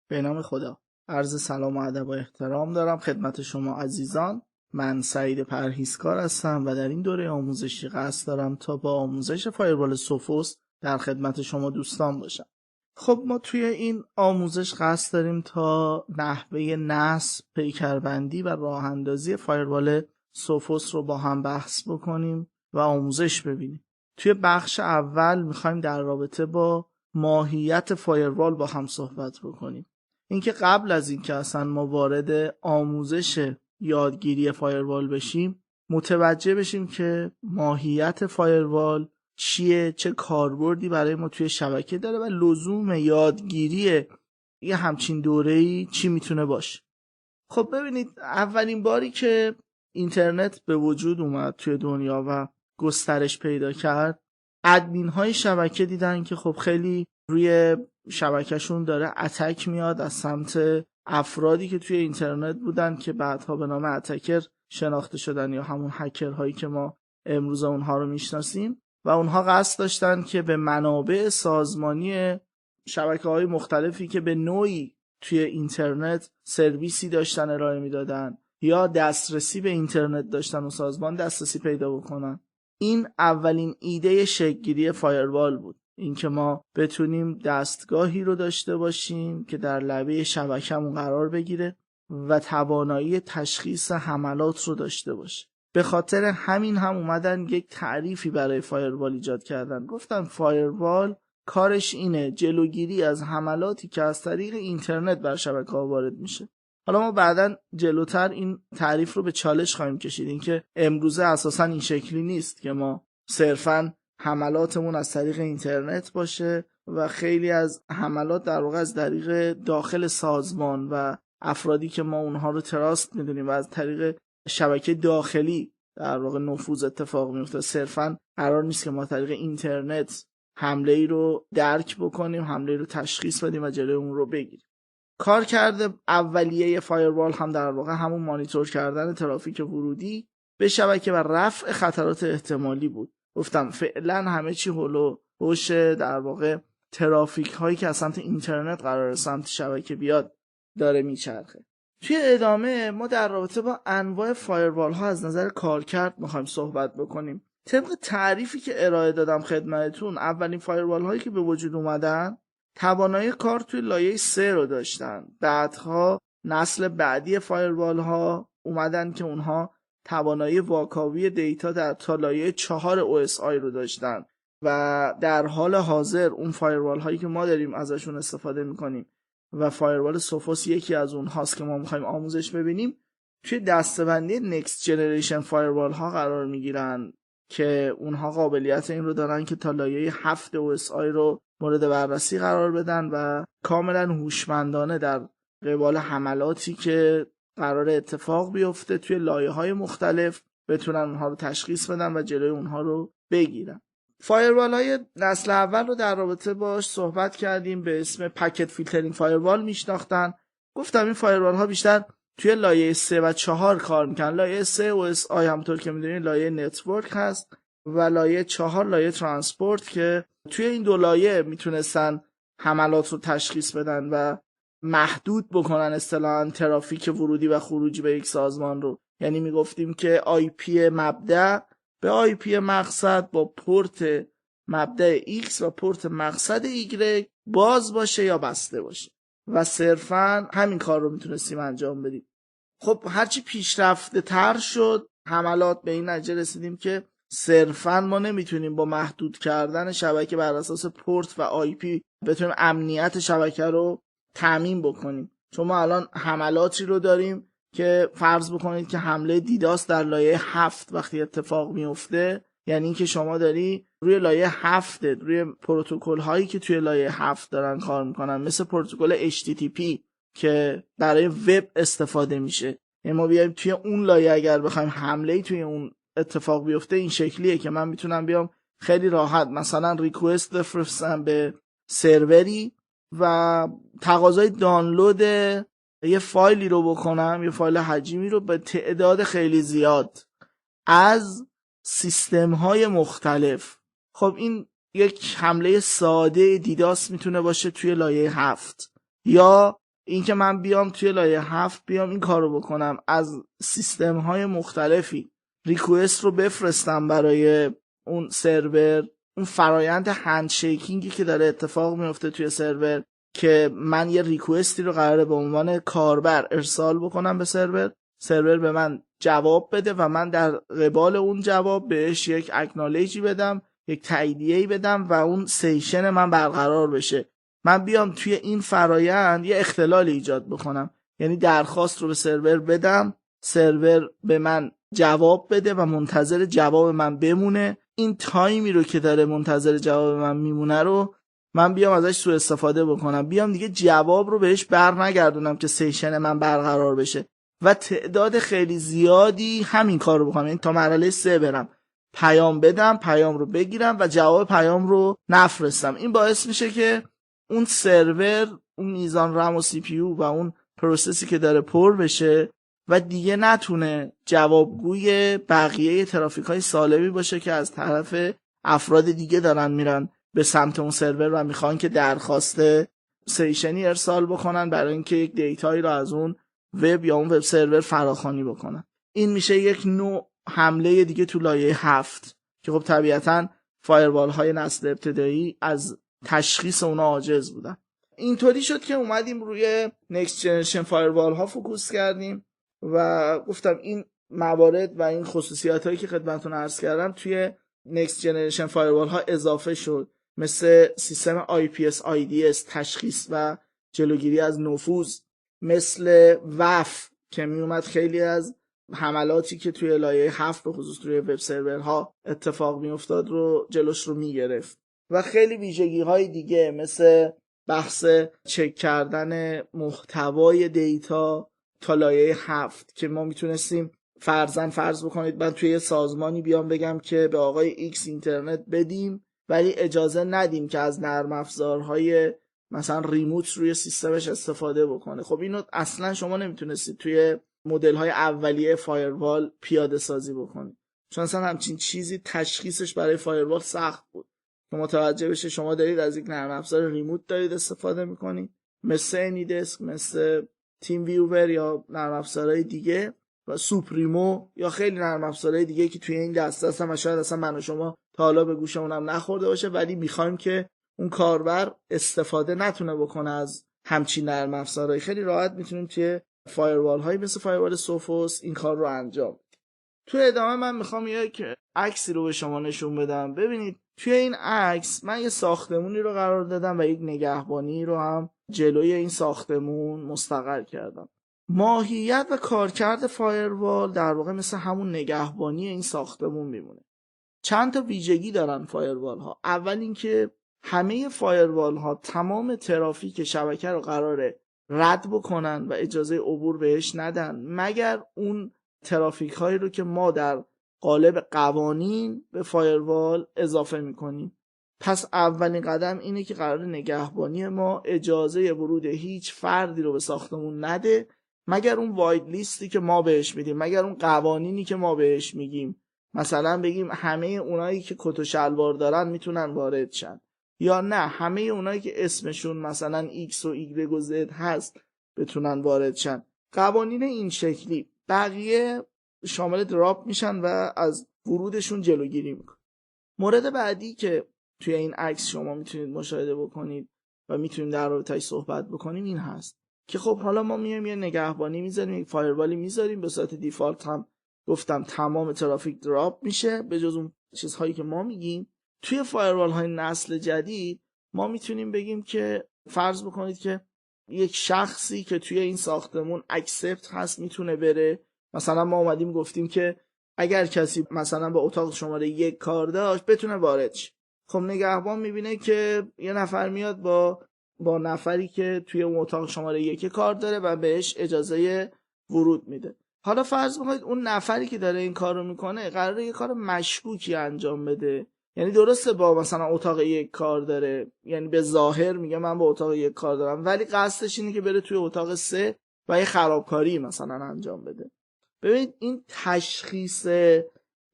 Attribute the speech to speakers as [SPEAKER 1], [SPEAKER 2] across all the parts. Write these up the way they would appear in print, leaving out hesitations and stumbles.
[SPEAKER 1] به نام خدا. عرض سلام و ادب و احترام دارم خدمت شما عزیزان. من سعید پرهیزکار هستم و در این دوره آموزشی قصد دارم تا با آموزش فایروال سوفوس در خدمت شما دوستان باشم. خب ما توی این آموزش قصد داریم تا نحوه نصب، پیکربندی و راه اندازی فایروال سوفوس رو با هم بحث بکنیم و آموزش ببینیم. توی بخش اول میخوایم در رابطه با ماهیت فایروال با هم صحبت بکنیم. اینکه قبل از اینکه اصلا ما وارد آموزش یادگیری فایروال بشیم متوجه بشیم که ماهیت فایروال چیه، چه کاربردی برای ما توی شبکه داره و لزوم یادگیری یه همچین دوره‌ای چی میتونه باشه. خب ببینید، اولین باری که اینترنت به وجود اومد توی دنیا و گسترش پیدا کرد، ادمین های شبکه دیدن که خب خیلی روی شبکهشون داره اتک میاد از سمت افرادی که توی اینترنت بودن که بعدها به نام اتکر شناخته شدن یا همون هکرهایی که ما امروز اونها رو میشناسیم، و اونها قصد داشتن که به منابع سازمانی شبکه‌های مختلفی که به نوعی توی اینترنت سرویسی داشتن ارائه میدادن یا دسترسی به اینترنت داشتن و سازمان دسترسی پیدا بکنن. این اولین ایده شکل‌گیری فایروال بود، اینکه ما بتونیم دستگاهی رو داشته باشیم که در لبه شبکه‌مون قرار بگیره و توانایی تشخیص حملات رو داشته باشه. به خاطر همین هم اومدن یک تعریفی برای فایروال ایجاد کردن. گفتن فایروال کارش اینه جلوگیری از حملاتی که از طریق اینترنت بر شبکه‌ها وارد میشه. حالا ما بعداً جلوتر این تعریف رو به چالش خواهیم کشید، اینکه امروزه اساساً این شکلی نیست که ما صرفاً حملاتمون از طریق اینترنت باشه و خیلی از حملات در واقع از طریق داخل سازمان و افرادی که ما اونها رو تراست میدونیم و از طریق شبکه داخلی در واقع نفوذ اتفاق میفته. صرفاً قرار نیست که ما طریق اینترنت حمله ای رو درک بکنیم، حمله ای رو تشخیص بدیم و جلوی اون رو بگیریم. کارکرد اولیه فایروال هم در واقع همون مانیتور کردن ترافیک ورودی به شبکه و رفع خطرات احتمالی بود. گفتم فعلا همه چی هولو هوش در واقع ترافیک هایی که از سمت اینترنت قرار سمت شبکه بیاد داره میچرخه. توی ادامه ما در رابطه با انواع فایروال ها از نظر کارکرد میخوایم صحبت بکنیم. طبق تعریفی که ارائه دادم خدمتتون، اولین فایروال هایی که به وجود اومدن توانایی کار توی لایه 3 رو داشتن. بعدها نسل بعدی فایروال ها اومدن که اونها توانایی واکاوی دیتا در تا لایه 4 OSI رو داشتن و در حال حاضر اون فایروال هایی که ما داریم ازشون استفاده میکنیم و فایروال سوفوس یکی از اونهاست که ما میخوایم آموزش ببینیم، توی دسته‌بندی نکست جنریشن فایروال ها قرار میگیرن که اونها قابلیت این رو دارن که تا لایه 7 OSI رو مورد بررسی قرار بدن و کاملا هوشمندانه در قبال حملاتی که قرار اتفاق بیفته توی لایه‌های مختلف بتونن اونها رو تشخیص بدن و جلوی اونها رو بگیرن. فایروال های نسل اول رو در رابطه باش صحبت کردیم، به اسم پکت فیلترینگ فایروال میشناختن. گفتم این فایروال ها بیشتر توی لایه 3 و 4 کار میکنن. لایه 3 OSI همونطور که میدونید لایه نتورک هست و لایه 4 لایه ترانسپورت که توی این دو لایه میتونستن حملات رو تشخیص بدن و محدود بکنن اصطلاحاً ترافیک ورودی و خروجی به یک سازمان رو. یعنی میگفتیم که آی پی مبدأ به آی پی مقصد با پورت مبدأ X و پورت مقصد Y باز باشه یا بسته باشه و صرفاً همین کار رو میتونستیم انجام بدیم. خب هرچی پیشرفته تر شد حملات به این نتیجه رسیدیم که صرفاً ما نمیتونیم با محدود کردن شبکه بر اساس پورت و آی پی بتونیم امنیت شبکه رو تامین بکنیم. چون ما الان حملاتی رو داریم که فرض بکنید که حمله دیداس در لایه 7 وقتی اتفاق میفته، یعنی اینکه شما داری روی لایه 7 روی پروتکل هایی که توی لایه 7 دارن کار میکنن، مثل پروتکل HTTP که برای وب استفاده میشه، یعنی ما بیایم توی اون لایه اگر بخوایم حمله توی اون اتفاق بیفته، این شکلیه که من میتونم بیام خیلی راحت مثلا ریکوست بفرستم به سروری و تقاضای دانلود یه فایلی رو بکنم، یه فایل حجمی رو به تعداد خیلی زیاد از سیستم های مختلف. خب این یک حمله ساده دیداس میتونه باشه توی لایه 7 یا این که من بیام توی لایه 7 بیام این کارو بکنم، از سیستم های مختلفی ریکوست رو بفرستم برای اون سرور، اون فرایند هندشیکینگی که داره اتفاق میفته توی سرور که من یه ریکوستی رو قراره به عنوان کاربر ارسال بکنم به سرور به من جواب بده و من در قبال اون جواب بهش یک اکنالجی بدم، یک تاییدیه‌ای بدم و اون سیشن من برقرار بشه. من بیام توی این فرایند یه اختلال ایجاد بکنم، یعنی درخواست رو به سرور بدم، سرور به من جواب بده و منتظر جواب من بمونه. این تایمی رو که داره منتظر جواب من میمونه رو من بیام ازش سوء استفاده بکنم، بیام دیگه جواب رو بهش برنگردونم که سیشن من برقرار بشه و تعداد خیلی زیادی همین کار رو بکنم، یعنی تا مرحله 3 برم، پیام بدم، پیام رو بگیرم و جواب پیام رو نفرستم. این باعث میشه که اون سرور، اون میزان رم و سی پی یو و اون پروسسی که داره پر بشه و دیگه نتونه جوابگوی بقیه ترافیک های سالمی باشه که از طرف افراد دیگه دارن میرن به سمت اون سرور و میخوان که درخواست سیشنی ارسال بکنن برای اینکه یک دیتایی رو از اون وب یا اون وب سرور فراخوانی بکنن. این میشه یک نوع حمله دیگه تو لایه 7 که خب طبیعتاً فایروال های نسل ابتدایی از تشخیص اونا عاجز بودن. اینطوری شد که اومدیم روی نکست جنریشن فایروال ها فوکوس کردیم و گفتم این موارد و این خصوصیات هایی که خدمتتون عرض کردم توی نکست جنریشن فایروال ها اضافه شد، مثل سیستم IPS IDS تشخیص و جلوگیری از نفوذ، مثل وف که می اومد خیلی از حملاتی که توی لایه 7 به خصوص توی وب سرورها اتفاق می افتاد رو جلوش رو می گرفت و خیلی ویژگی های دیگه مثل بحث چک کردن محتوای دیتا تا لایه 7 که ما میتونستیم فرض بکنید من توی سازمانی بیام بگم که به آقای ایکس اینترنت بدیم ولی اجازه ندیم که از نرم افزارهای مثلا ریموت روی سیستمش استفاده بکنه. خب اینو اصلا شما نمیتونستید توی مدل های اولیه فایروال پیاده سازی بکنید، چون اصلا همچین چیزی تشخیصش برای فایروال سخت بود که متوجه بشه شما دارید از یک نرم افزار ریموت دارید استفاده میکنید مثل انیدسک، مثل تیم ویور یا نرم افزارهای دیگه و سوپریمو یا خیلی نرم افزارهای دیگه که توی این دسته هستن و شاید اصلا من و شما تا حالا به گوشمون هم نخورده باشه، ولی میخوایم که اون کاربر استفاده نتونه بکنه از همچین نرم افزارهای. خیلی راحت میتونیم توی فایروال های مثل فایروال سوفوس این کار رو انجام بدیم. توی ادامه من میخوام یک عکسی رو به شما نشون بدم. ببینید توی این عکس من یه ساختمونی رو قرار دادم و یک نگهبانی رو هم جلوی این ساختمون مستقر کردم. ماهیت و کارکرد فایروال در واقع مثل همون نگهبانی این ساختمون میمونه. چند تا ویژگی دارن فایروال ها. اول اینکه همه فایروال ها تمام ترافیک شبکه رو قراره رد بکنن و اجازه عبور بهش ندن مگر اون ترافیک هایی رو که ما در قالب قوانین به فایروال اضافه میکنیم. پس اولین قدم اینه که قرار نگهبانی ما اجازه ورود هیچ فردی رو به ساختمون نده مگر اون واید لیستی که ما بهش میدیم، مگر اون قوانینی که ما بهش میگیم. مثلا بگیم همه اونایی که کت و شلوار دارن میتونن وارد شن، یا نه همه اونایی که اسمشون مثلا X و Y و Z هست بتونن وارد شن. قوانین این شکلی. بقیه شامل دراپ میشن و از ورودشون جلوگیری میکنن. مورد بعدی که توی این عکس شما میتونید مشاهده بکنید و میتونیم در رابطه‌اش صحبت بکنیم این هست که خب حالا ما میایم یه نگهبانی میذاریم، یک فایروالی میذاریم، به صورت دیفالت هم گفتم تمام ترافیک دراپ میشه به جز اون چیزهایی که ما میگیم. توی فایروال های نسل جدید ما میتونیم بگیم که فرض بکنید که یک شخصی که توی این ساختمون اکسپت هست میتونه بره. مثلا ما اومدیم گفتیم که اگر کسی مثلا به اتاق شماره 1 کار داشت بتونه وارد شه. خب نگهبان میبینه که یه نفر میاد با نفری که توی اون اتاق شماره 1 کار داره و بهش اجازه ورود میده. حالا فرض بکنید اون نفری که داره این کار رو میکنه قراره یه کار مشکوکی انجام بده. یعنی درسته با مثلا اتاق 1 کار داره، یعنی به ظاهر میگه من با اتاق 1 کار دارم، ولی قصدش اینه که بره توی اتاق 3 و یه خرابکاری مثلا انجام بده. ببینید این تشخیص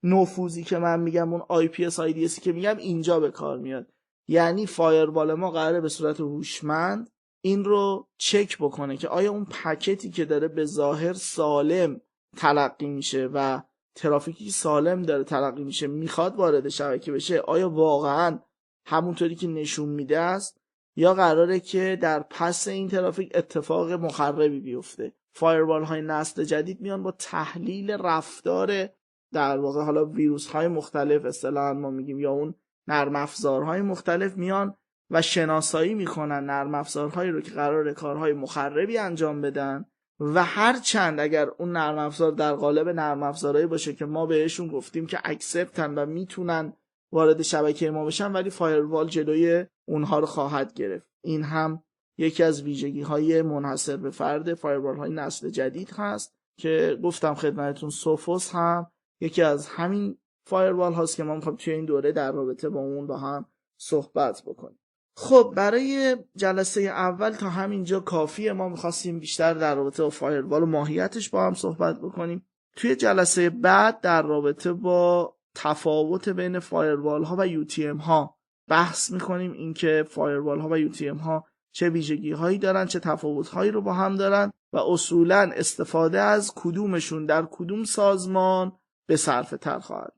[SPEAKER 1] نفوذی که من میگم، اون IPS IDS که میگم اینجا به کار میاد. یعنی فایروال ما قراره به صورت هوشمند این رو چک بکنه که آیا اون پکتی که داره به ظاهر سالم تلقی میشه و ترافیکی سالم داره تلقی میشه میخواد وارد شبکه بشه، آیا واقعا همونطوری که نشون میده است یا قراره که در پس این ترافیک اتفاق مخربی بیفته. فایروال های نسل جدید میان با تحلیل رفتار در واقع حالا ویروس های مختلف اصطلاحاً ما میگیم یا اون نرم افزارهای مختلف میان و شناسایی میکنن نرم افزارهایی رو که قراره کارهای مخربی انجام بدن و هر چند اگر اون نرم افزار در قالب نرم افزارهایی باشه که ما بهشون گفتیم که اکسپتن و میتونن وارد شبکه ما بشن، ولی فایروال جلوی اونها رو خواهد گرفت. این هم یکی از ویژگی های منحصر به فرد فایروال های نسل جدید هست که گفتم خدمتتون. سوفوس هم یکی از همین فایروال هاست که ما میخوایم توی این دوره در رابطه با اون با هم صحبت بکنیم. خب برای جلسه اول تا همینجا کافیه. ما میخواستیم بیشتر در رابطه با فایروال و ماهیتش با هم صحبت بکنیم. توی جلسه بعد در رابطه با تفاوت بین فایروال ها و UTM ها بحث میکنیم، اینکه فایروال ها و UTM ها چه ویژگی هایی دارن، چه تفاوت هایی رو با هم دارن و اصولا استفاده از کدومشون در کدوم سازمان به صرفه تر خواهد.